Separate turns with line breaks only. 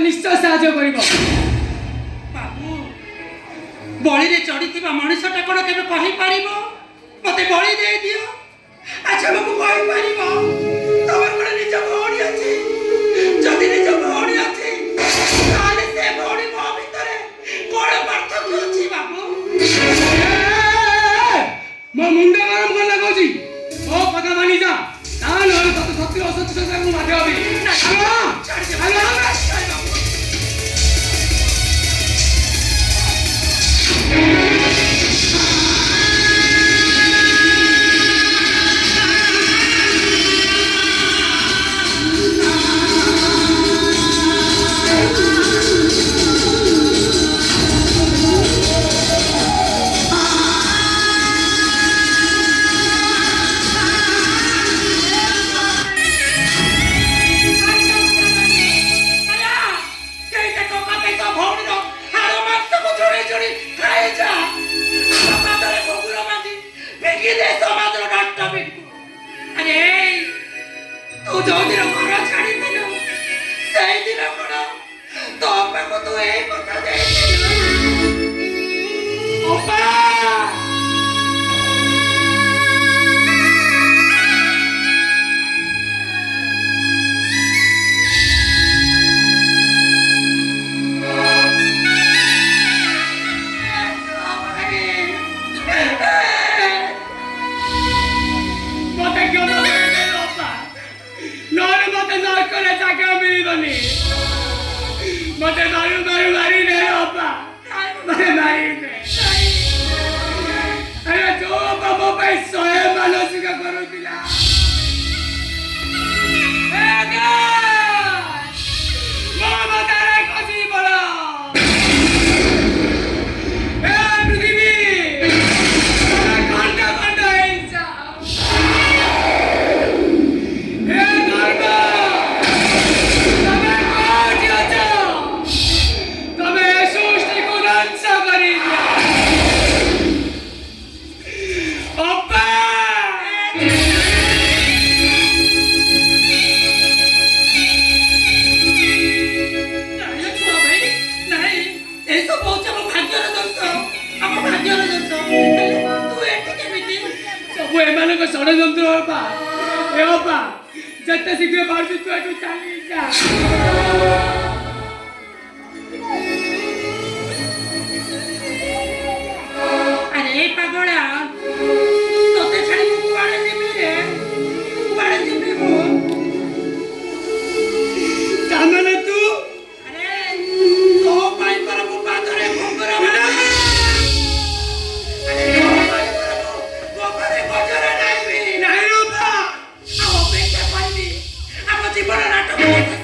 निश्चय साहाय्य करिबो।
बाबू बड़ी रे चढ़ी थिबा मनुष्यटा कोन केबे कहि पारिबो मते बड़ी दे दियो। अच्छा बाबू कहि पारिबो तमर कोन निज भौणी अछि जदि निज भौणी अछि ताले से भौणी मो भितरे कोन पार्थक्य अछि बाबू।
मो मुंडा गरम करना कहूची ओ कथा मानी जा ता नहले तत सत्य असत्य से मु माथे हबी।
छाड़ दे बाबू।
मते मारू मारू मारी दे बापा मते मारी दे। अरे जो बाबा पे सोए मानसिक करूतिला ए गाइस मामा तारे कसी बड़ा ए पृथ्वी तमे घंटा घंटा इंचा ए गरबा षड्यंत्र बापा ए बापा जत्ते शीघ्र पार्छु तू एटू चली जा।
अरे पागला तोते छाड़ी मु कुआडे जिबी रे कुआडे जिबी मु
जाने तू
अरे तो पाई पर मु पादरे घुंगरा बना अरे तो पाई पर मु गोपरे गजरा नाइबी नाही रो बा आ ओपे के पाइबी आ जीवन नाटक